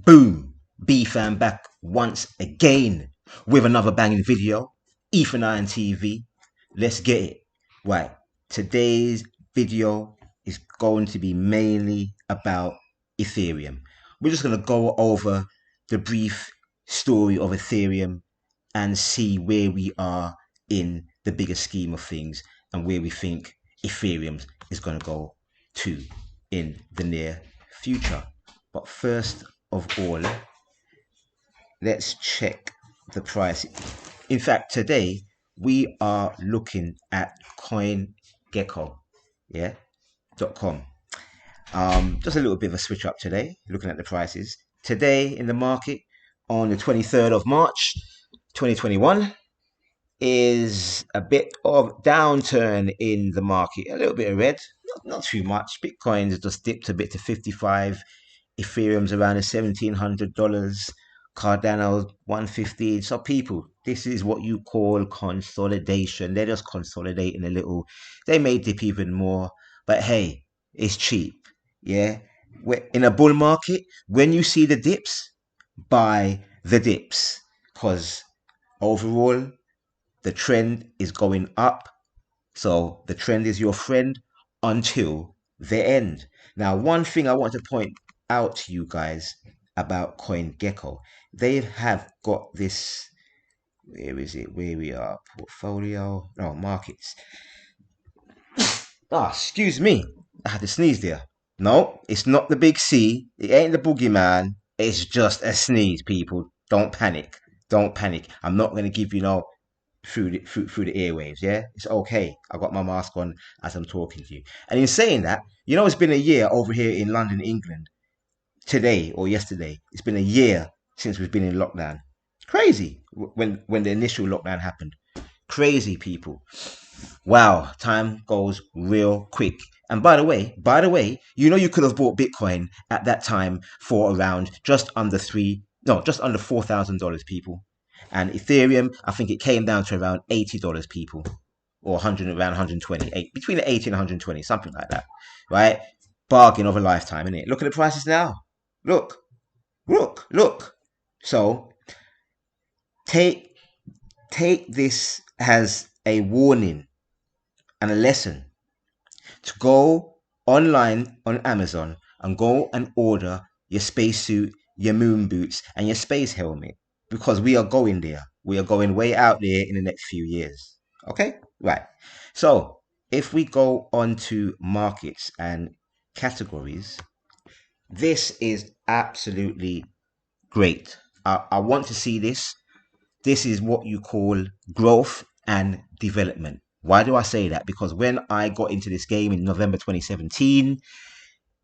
Boom! B-Fam back once again with another banging video. Ether9 TV. Let's get it. Right. Today's video is going to be mainly about Ethereum. We're just going to go over the brief story of Ethereum and see where we are in the bigger scheme of things and where we think Ethereum is going to go to in the near future. But first of all, let's check the price. In fact, today we are looking at CoinGecko, yeah, .com. Just a little bit of a switch up today, looking at the prices. Today in the market on the 23rd of March, 2021, is a bit of downturn in the market, a little bit of red, not too much. Bitcoin's just dipped a bit to 55. Ethereum's around the $1,700. Cardano's 115. So people, this is what you call consolidation. They're just consolidating a little. They may dip even more, but hey, it's cheap. Yeah. In a bull market, when you see the dips, buy the dips, because overall the trend is going up. So the trend is your friend until the end. Now, one thing I want to point out to you guys about CoinGecko, they have got this. Where is it? Where we are? Portfolio. No, markets. Excuse me. I had to sneeze there. No, it's not the big C. It ain't the boogeyman. It's just a sneeze, people. Don't panic. Don't panic. I'm not going to give you no through the airwaves. Yeah, it's okay. I got my mask on as I'm talking to you. And in saying that, it's been a year over here in London, England. Today or yesterday, it's been a year since we've been in lockdown. Crazy when the initial lockdown happened. Crazy, people. Wow, time goes real quick. And by the way, you could have bought Bitcoin at that time for around just under $4,000, people. And Ethereum, I think it came down to around $80, people, or 100, around 120, between 80 and 120, something like that, right? Bargain of a lifetime, isn't it? Look at the prices now. Look. So take this as a warning and a lesson to go online on Amazon and go and order your spacesuit, your moon boots, and your space helmet, because we are going there. We are going way out there in the next few years. Okay? Right. So if we go on to markets and categories, this is absolutely great. I want to see this. This is what you call growth and development. Why do I say that? Because when I got into this game in November 2017,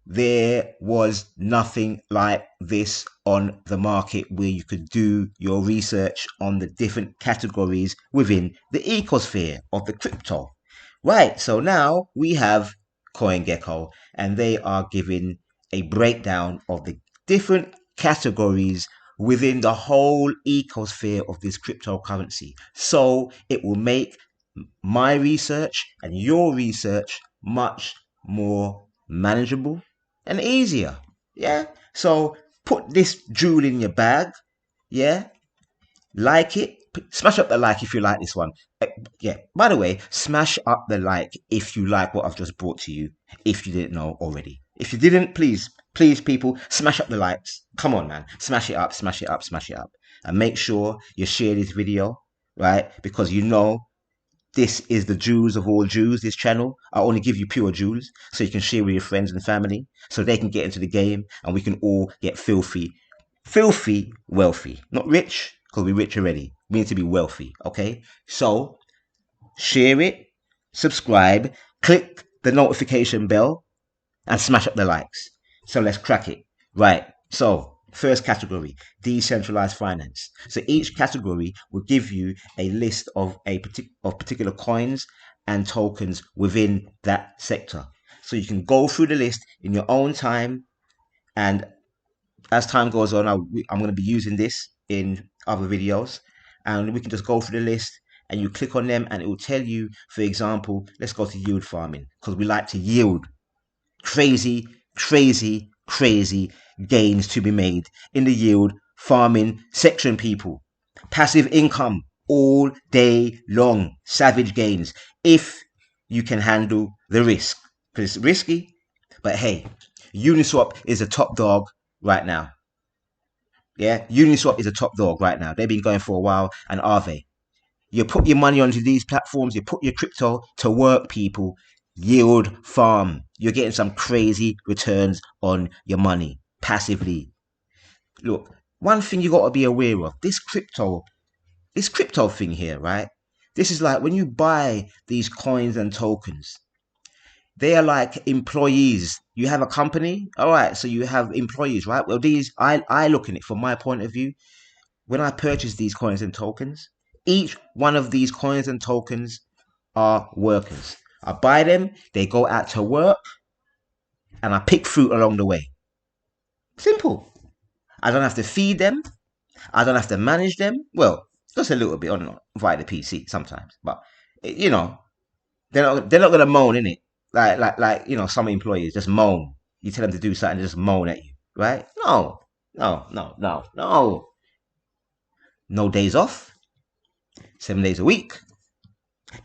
there was nothing like this on the market where you could do your research on the different categories within the ecosphere of the crypto. Right, so now we have CoinGecko, and they are giving a breakdown of the different categories within the whole ecosphere of this cryptocurrency. So it will make my research and your research much more manageable and easier. Yeah. So put this jewel in your bag. Yeah. Like it. Smash up the like if you like this one. Yeah. By the way, smash up the like if you like what I've just brought to you. If you didn't know already. If you didn't, please, people, smash up the likes. Come on, man. Smash it up. And make sure you share this video, right? Because this is the Jews of all Jews, this channel. I only give you pure Jews so you can share with your friends and family so they can get into the game and we can all get filthy wealthy. Not rich, because we're rich already. We need to be wealthy, okay? So share it, subscribe, click the notification bell, and smash up the likes. So let's crack it. Right. So first category, decentralized finance. So each category will give you a list of particular coins and tokens within that sector. So you can go through the list in your own time, and as time goes on, I'm going to be using this in other videos, and we can just go through the list and you click on them and it will tell you, for example, let's go to yield farming because we like to yield. Crazy gains to be made in the yield farming section, people. Passive income all day long. Savage gains if you can handle the risk. Because it's risky, but hey, Uniswap is a top dog right now. Yeah, Uniswap is a top dog right now. They've been going for a while, and are they? You put your money onto these platforms, you put your crypto to work, people. Yield farm. You're getting some crazy returns on your money passively. Look, one thing you got to be aware of, this crypto thing here, right? This is like when you buy these coins and tokens, they are like employees. You have a company, all right, so you have employees, right? Well, these, I look at it from my point of view. When I purchase these coins and tokens, each one of these coins and tokens are workers. I buy them, they go out to work, and I pick fruit along the way. Simple. I don't have to feed them. I don't have to manage them. Well, just a little bit on via the PC sometimes, but you know, they're not gonna moan in it. Like some employees just moan. You tell them to do something, they just moan at you, right? No, no, no, no, no. No days off. 7 days a week.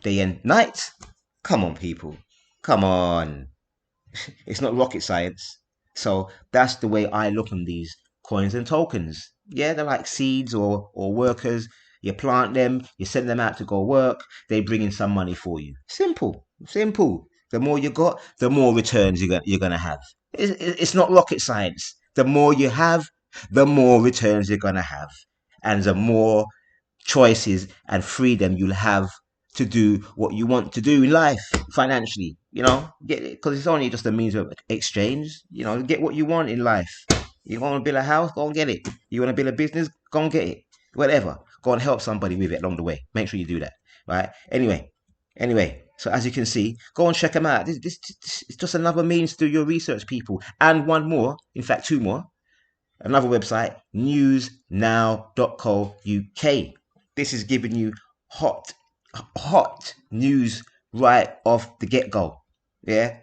Day and night. Come on, people. Come on. It's not rocket science. So that's the way I look on these coins and tokens. Yeah, they're like seeds or workers. You plant them, you send them out to go work, they bring in some money for you. Simple, simple. The more you got, the more returns you're gonna have. It's not rocket science. The more you have, the more returns you're gonna have, and the more choices and freedom you'll have to do what you want to do in life financially. Get it, because it's only just a means of exchange. Get what you want in life. You want to build a house, go and get it. You want to build a business, go and get it. Whatever, go and help somebody with it along the way. Make sure you do that, right? Anyway, so as you can see, go and check them out. This is just another means to do your research, people. And one more, in fact, two more. Another website, newsnow.co.uk. This is giving you hot news right off the get-go. Yeah,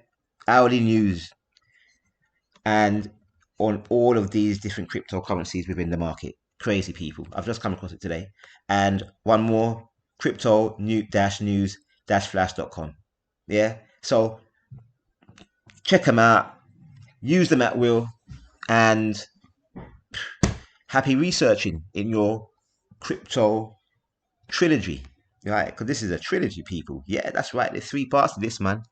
hourly news, and on all of these different cryptocurrencies within the market. Crazy, people. I've just come across it today. And one more, crypto news-flash.com. Yeah, so check them out, use them at will, and happy researching in your crypto trilogy, right? Because this is a trilogy, people. Yeah, that's right. There's 3 parts to this, man.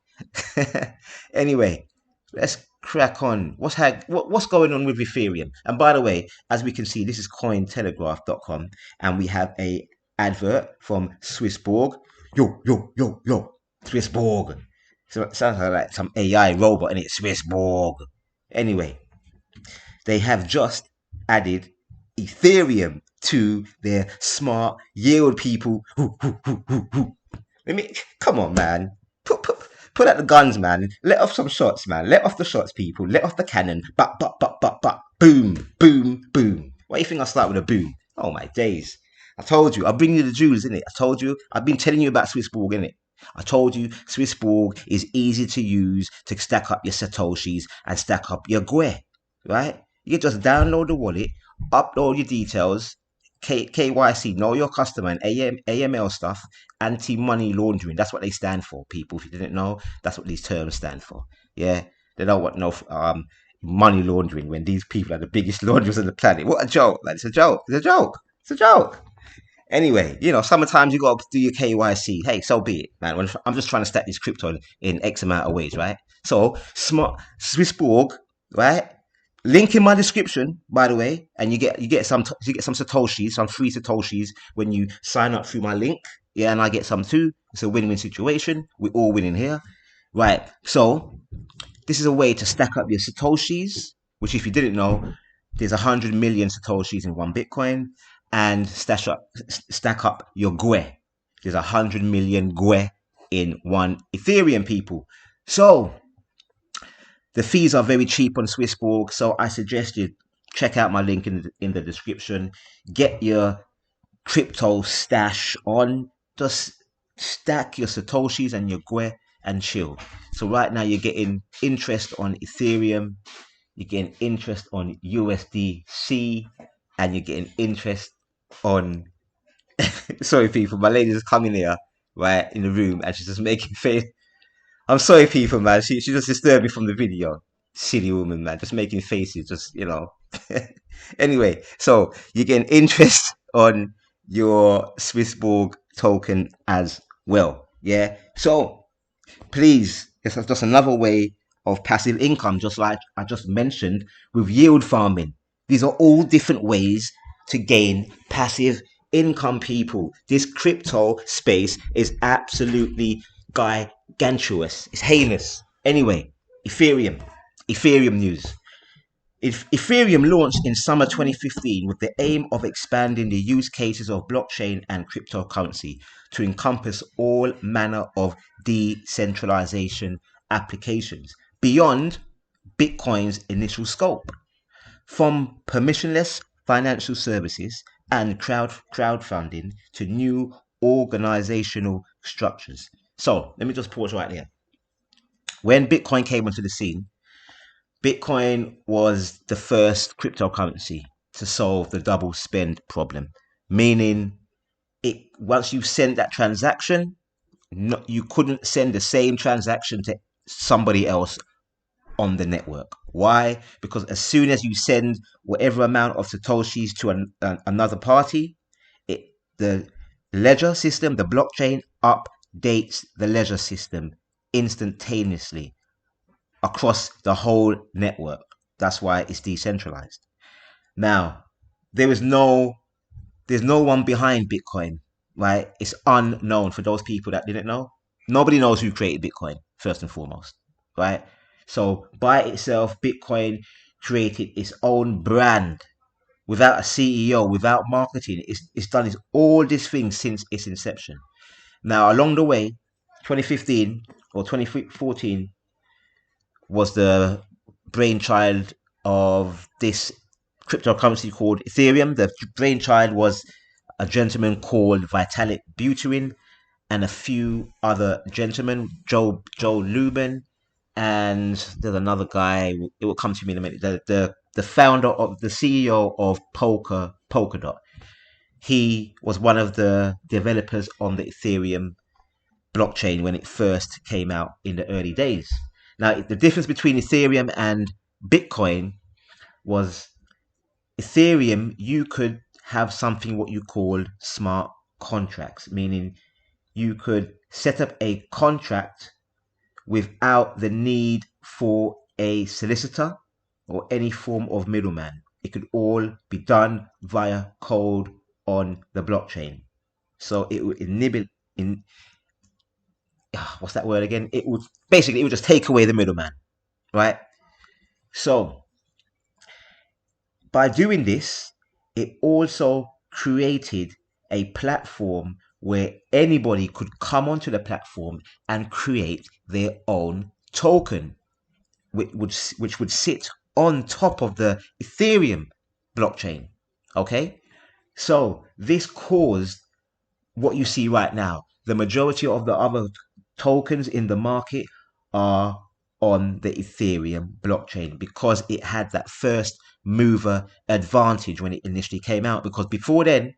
Anyway, let's crack on. What's going on with Ethereum? And by the way, as we can see, this is cointelegraph.com, and we have a advert from Swissborg. Yo, Swissborg. So it sounds like some AI robot, and it's Swissborg. Anyway, they have just added Ethereum to their smart yield, people. Come on, man. Put out the guns, man. Let off some shots, man. Let off the shots, people. Let off the cannon. But. Boom, boom, boom. Why do you think I start with a boom? Oh, my days. I told you. I'll bring you the jewels, innit? I told you. I've been telling you about Swissborg, innit? I told you Swissborg is easy to use to stack up your Satoshis and stack up your GUE, right? You just download the wallet, upload your details, KYC, know your customer, and AML stuff, anti-money laundering. That's what they stand for, people. If you didn't know, that's what these terms stand for. Yeah, they don't want no money laundering when these people are the biggest launderers on the planet. What a joke! Like, it's a joke. It's a joke. It's a joke. Anyway, sometimes you got to do your KYC. Hey, so be it, man. I'm just trying to stack this crypto in X amount of ways, right? So, smart Swissborg, right? Link in my description, by the way, and you get some satoshis, some free satoshis when you sign up through my link. Yeah, and I get some too. It's a win-win situation. We're all winning here, right? So this is a way to stack up your satoshis, which, if you didn't know, there's 100 million satoshis in one Bitcoin, and stack up your GUE. There's 100 million GUE in one Ethereum, people. So the fees are very cheap on Swissborg, so I suggest you check out my link in the description. Get your crypto stash on. Just stack your Satoshis and your GUE and chill. So right now you're getting interest on Ethereum. you're getting interest on USDC, and you're getting interest on. Sorry, people, my lady's coming here, right, in the room, and she's just making face. I'm sorry, people, man. She just disturbed me from the video. Silly woman, man, just making faces, just Anyway, so you're getting interest on your Swissborg token as well. Yeah. So please, it's just another way of passive income, just like I just mentioned with yield farming. These are all different ways to gain passive income, people. This crypto space is absolutely gargantuous. It's heinous. Anyway, Ethereum. Ethereum news. Ethereum launched in summer 2015 with the aim of expanding the use cases of blockchain and cryptocurrency to encompass all manner of decentralization applications beyond Bitcoin's initial scope, from permissionless financial services and crowdfunding to new organizational structures. So let me just pause right there. When Bitcoin came onto the scene, Bitcoin was the first cryptocurrency to solve the double spend problem, meaning it once you send that transaction, you couldn't send the same transaction to somebody else on the network. Why? Because as soon as you send whatever amount of satoshis to another party, the ledger system, the blockchain, updates the ledger system instantaneously across the whole network. That's why it's decentralized. Now, there is no there's no one behind Bitcoin, right? It's unknown for those people that didn't know. Nobody knows who created Bitcoin, first and foremost, right? So by itself, Bitcoin created its own brand without a CEO, without marketing. It's done all these things since its inception. Now, along the way, 2015 or 2014 was the brainchild of this cryptocurrency called Ethereum. The brainchild was a gentleman called Vitalik Buterin and a few other gentlemen, Joe Lubin, and there's another guy. It will come to me in a minute. The founder of the CEO of Polkadot. He was one of the developers on the Ethereum blockchain when it first came out in the early days. Now, the difference between Ethereum and Bitcoin was Ethereum, you could have something what you call smart contracts, meaning you could set up a contract without the need for a solicitor or any form of middleman. It could all be done via code on the blockchain. So it would inhibit in what's that word again? It would just take away the middleman, right? So by doing this, it also created a platform where anybody could come onto the platform and create their own token, which would sit on top of the Ethereum blockchain. Okay, so this caused what you see right now. The majority of the other tokens in the market are on the Ethereum blockchain because it had that first mover advantage when it initially came out. Because before then,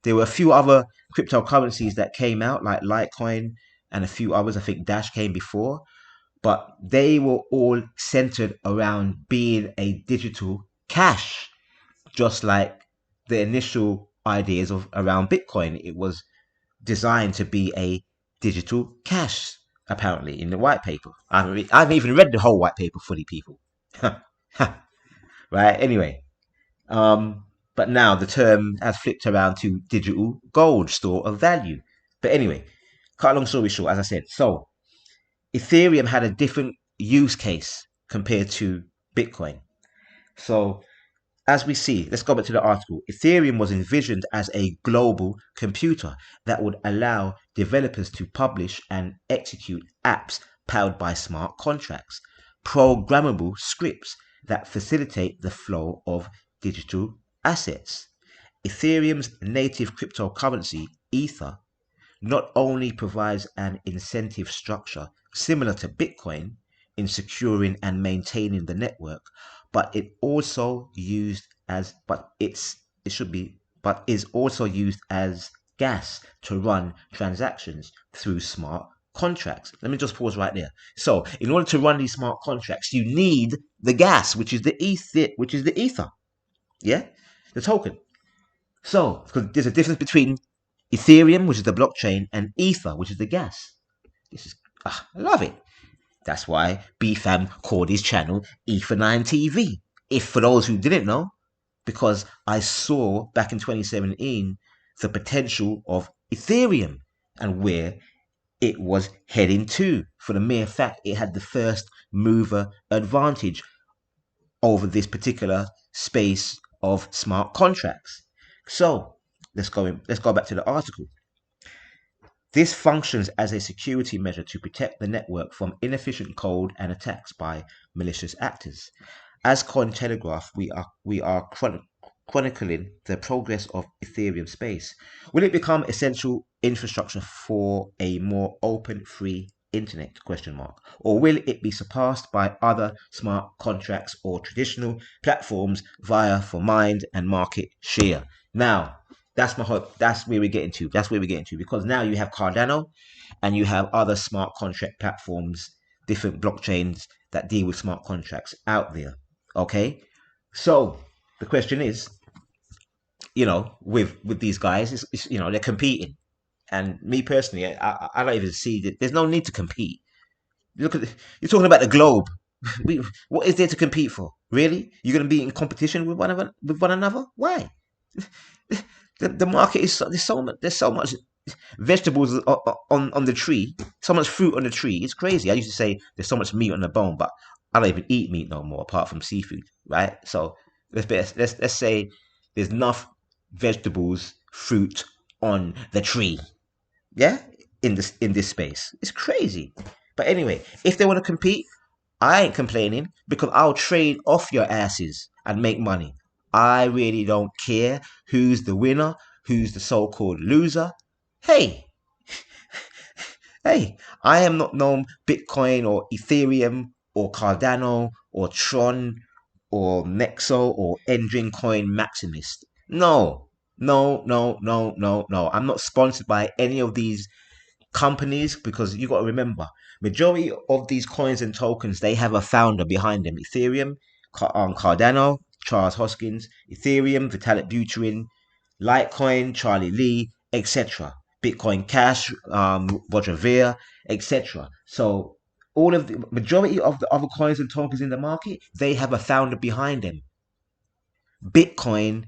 there were a few other cryptocurrencies that came out, like Litecoin and a few others. I think Dash came before, but they were all centered around being a digital cash, just like the initial ideas of around Bitcoin. It was designed to be a digital cash, apparently, in the white paper. I haven't even read the whole white paper fully, people. Right? Anyway, but now the term has flipped around to digital gold, store of value. But anyway, cut a long story short, as I said, so Ethereum had a different use case compared to Bitcoin. So as we see, let's go back to the article. Ethereum was envisioned as a global computer that would allow developers to publish and execute apps powered by smart contracts, programmable scripts that facilitate the flow of digital assets. Ethereum's native cryptocurrency, Ether, not only provides an incentive structure similar to Bitcoin in securing and maintaining the network, but it also used as but it's it should be but is also used as gas to run transactions through smart contracts. Let me just pause right there. So in order to run these smart contracts, you need the gas, which is the ether. Yeah, the token. So because there's a difference between Ethereum, which is the blockchain, and Ether, which is the gas. This is I love it. That's why BFAM called his channel Ether9 TV. If for those who didn't know, because I saw back in 2017 the potential of Ethereum and where it was heading to, for the mere fact it had the first mover advantage over this particular space of smart contracts. So let's go back to the article. This functions as a security measure to protect the network from inefficient code and attacks by malicious actors. As Cointelegraph, we are chronicling the progress of Ethereum space. Will it become essential infrastructure for a more open, free internet? Question mark. Or will it be surpassed by other smart contracts or traditional platforms via for mind and market share? Now, that's my hope. That's where we're getting to. That's where we're getting to because now you have Cardano, and you have other smart contract platforms, different blockchains that deal with smart contracts out there. Okay, so the question is, with these guys, they're competing, and me personally, I don't even see that. There's no need to compete. Look at you're talking about the globe. What is there to compete for? Really? You're going to be in competition with one another? Why? The market is there's so much vegetables on the tree, so much fruit on the tree. It's crazy. I used to say there's so much meat on the bone, but I don't even eat meat no more apart from seafood, right? So let's say there's enough vegetables, fruit on the tree, yeah, in this space. It's crazy. But anyway, if they want to compete, I ain't complaining because I'll trade off your asses and make money. I really don't care who's the winner, who's the so-called loser. Hey, hey, I am not known Bitcoin or Ethereum or Cardano or Tron or Nexo or Endring Coin Maximist. No, no, no, no, no, no. I'm not sponsored by any of these companies because you got to remember majority of these coins and tokens they have a founder behind them. Ethereum, Cardano, Charles Hoskins. Ethereum, Vitalik Buterin. Litecoin, Charlie Lee, etc. Bitcoin Cash, Roger Ver, etc. So all of the majority of the other coins and tokens in the market they have a founder behind them. Bitcoin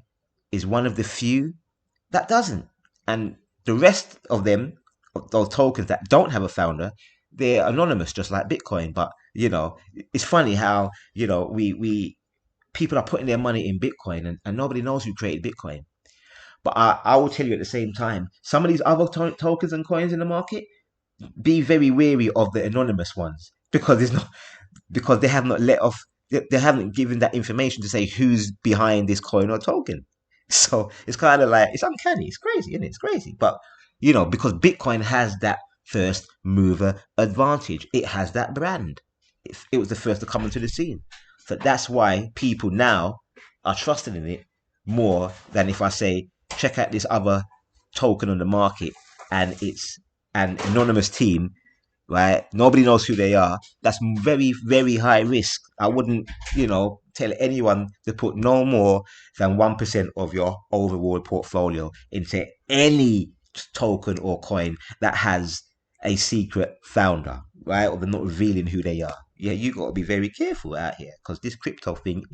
is one of the few that doesn't. And the rest of them, of those tokens that don't have a founder, they're anonymous, just like Bitcoin. But it's funny how we people are putting their money in Bitcoin, and nobody knows who created Bitcoin. But I will tell you at the same time, some of these other tokens and coins in the market, be very wary of the anonymous ones because there's not because they have not let off they haven't given that information to say who's behind this coin or token. So it's kind of like it's uncanny. It's crazy, isn't it? It's crazy. But because Bitcoin has that first mover advantage, it has that brand. It was the first to come into the scene. So that's why people now are trusting in it more than if I say check out this other token on the market and it's an anonymous team, right? Nobody knows who they are. That's very, very high risk. I wouldn't, tell anyone to put no more than 1% of your overall portfolio into any token or coin that has a secret founder, right? Or they're not revealing who they are. Yeah, you got to be very careful out here because this crypto thing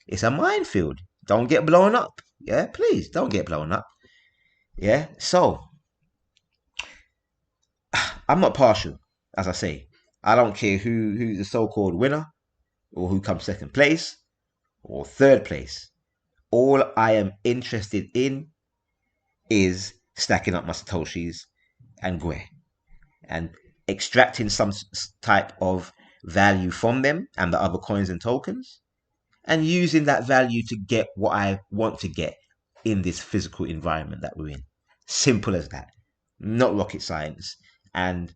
it's a minefield. Don't get blown up. Yeah, please don't get blown up. Yeah, so I'm not partial, as I say. I don't care who's the so-called winner or who comes second place or third place. All I am interested in is stacking up my satoshis and Gwe and extracting some type of value from them and the other coins and tokens and using that value to get what I want to get in this physical environment that we're in. Simple as that. Not rocket science. And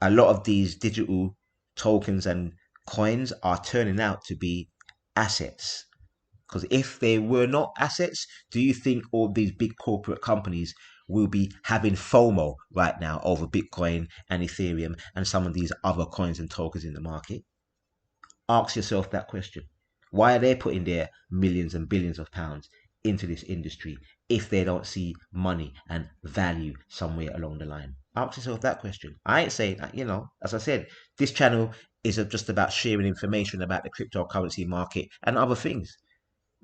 a lot of these digital tokens and coins are turning out to be assets. Because if they were not assets, do you think all these big corporate companies will be having FOMO right now over Bitcoin and Ethereum and some of these other coins and tokens in the market? Ask yourself that question. Why are they putting their millions and billions of pounds into this industry if they don't see money and value somewhere along the line? Ask yourself that question. I ain't saying, as I said, this channel is just about sharing information about the cryptocurrency market and other things,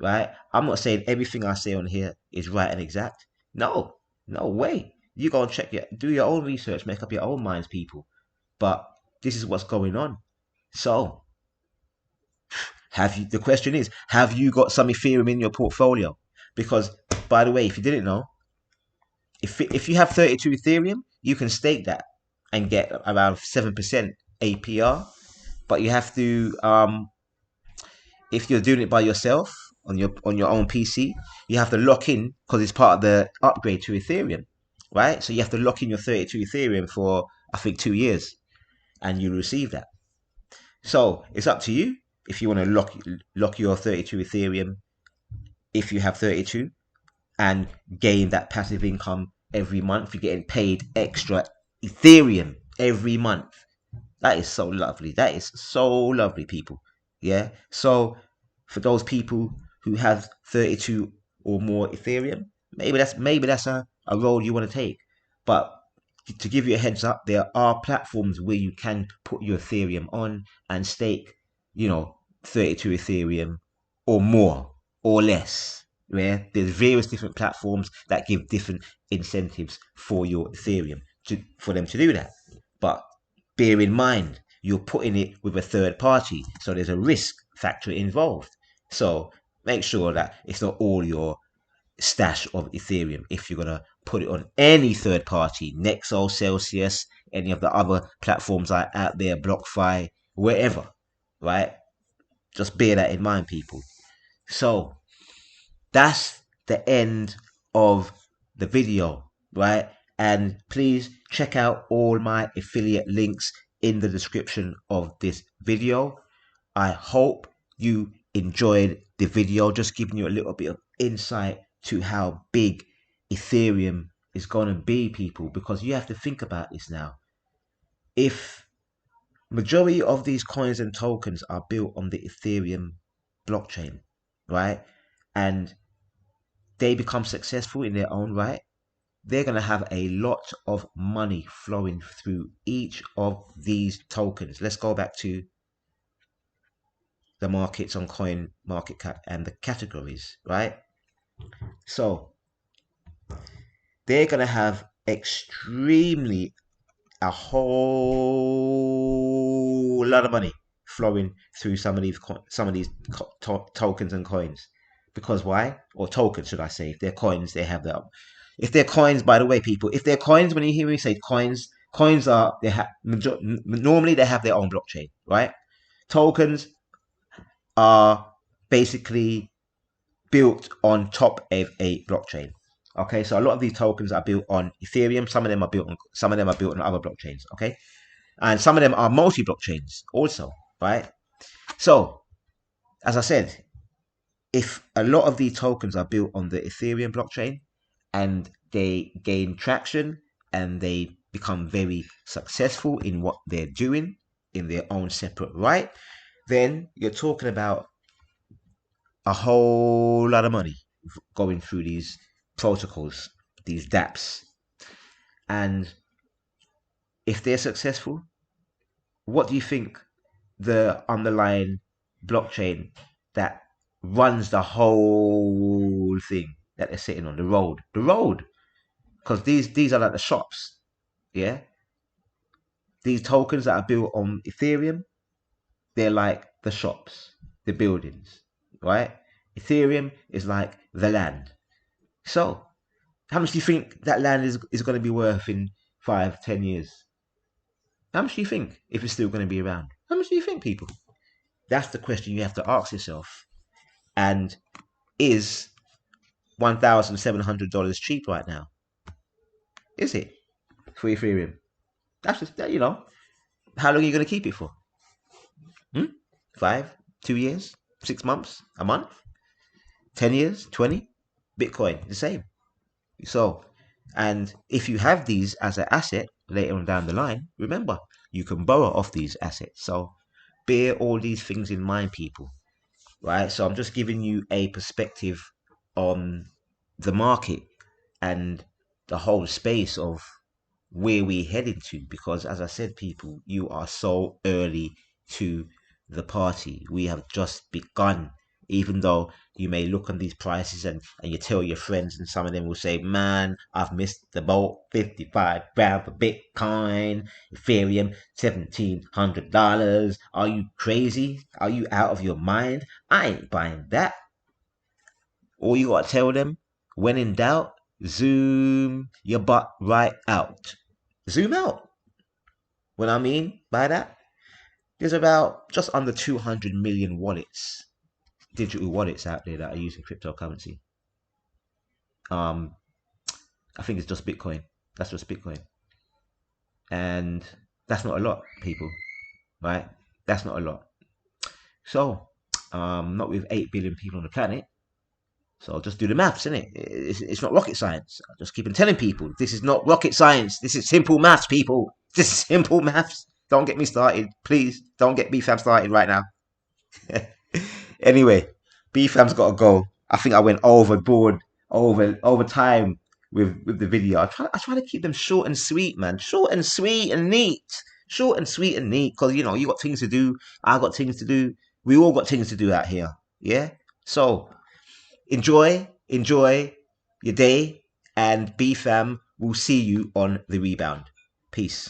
right? I'm not saying everything I say on here is right and exact. No, no way. You go and do your own research, make up your own minds, people. But this is what's going on. So, the question is, have you got some Ethereum in your portfolio? Because, by the way, if you didn't know, if you have 32 Ethereum, you can stake that and get around 7% APR. But you have to, if you're doing it by yourself on your own PC, you have to lock in because it's part of the upgrade to Ethereum, right? So you have to lock in your 32 Ethereum for I think 2 years, and you receive that. So it's up to you if you want to lock your 32 Ethereum if you have 32 and gain that passive income every month. You're getting paid extra Ethereum every month. That is so lovely. That is so lovely, people. Yeah. So for those people who have 32 or more Ethereum, maybe that's a road you want to take. But to give you a heads up, there are platforms where you can put your Ethereum on and stake, 32 Ethereum or more or less. Yeah, there's various different platforms that give different incentives for your Ethereum for them to do that. But bear in mind, you're putting it with a third party, so there's a risk factor involved. So make sure that it's not all your stash of Ethereum if you're gonna put it on any third party, Nexo, Celsius, any of the other platforms out there, BlockFi, wherever, right? Just bear that in mind, people. So that's the end of the video, right? And please check out all my affiliate links in the description of this video. I hope you enjoyed the video, just giving you a little bit of insight to how big Ethereum is going to be, people, because you have to think about this now. If majority of these coins and tokens are built on the Ethereum blockchain, right, and they become successful in their own right, they're going to have a lot of money flowing through each of these tokens. Let's go back to the markets on coin market cap and the categories, right? So they're going to have a whole lot of money flowing through some of these tokens and coins. Because why? Or tokens, should I say? If they're coins, they have that. If they're coins, by the way, people, if they're coins, when you hear me say coins, normally they have their own blockchain, right? Tokens are basically built on top of a blockchain. Okay, so a lot of these tokens are built on Ethereum. Some of them are built on other blockchains. Okay, and some of them are multi-blockchains also, right? So, as I said, if a lot of these tokens are built on the Ethereum blockchain and they gain traction and they become very successful in what they're doing in their own separate right, then you're talking about a whole lot of money going through these protocols, these dApps. And if they're successful, what do you think the underlying blockchain that runs the whole thing that they're sitting on, the road, because these are like the shops, yeah? These tokens that are built on Ethereum, they're like the shops, the buildings, right? Ethereum is like the land. So how much do you think that land is going to be worth in 5-10 years? How much do you think if it's still going to be around? How much do you think, people? That's the question you have to ask yourself. And is $1,700 cheap right now? Is it for Ethereum? That's just how long are you going to keep it for? 5, 2 years? 6 months, a month, 10 years, 20, Bitcoin, the same. So, and if you have these as an asset later on down the line, remember, you can borrow off these assets. So bear all these things in mind, people, right? So I'm just giving you a perspective on the market and the whole space of where we're heading to, because as I said, people, you are so early to the party. We have just begun. Even though you may look on these prices and you tell your friends, and some of them will say, man, I've missed the boat, 55 grand for Bitcoin, Ethereum, $1,700. Are you crazy? Are you out of your mind? I ain't buying that. All you gotta tell them, when in doubt, zoom your butt right out. Zoom out. What I mean by that, there's about just under 200 million wallets, digital wallets out there that are using cryptocurrency. I think it's just Bitcoin. That's just Bitcoin. And that's not a lot, people, right? That's not a lot. So, not with 8 billion people on the planet. So just do the maths, innit? It's not rocket science. I just keep on telling people, this is not rocket science. This is simple maths, people. This is simple maths. Don't get me started. Please, don't get BFAM started right now. Anyway, BFAM's got to go. I think I went overboard, over time with the video. I try to keep them short and sweet, man. Short and sweet and neat. Short and sweet and neat. Because, you know, you got things to do. I got things to do. We all got things to do out here. Yeah? So, enjoy your day, and BFAM will see you on the rebound. Peace.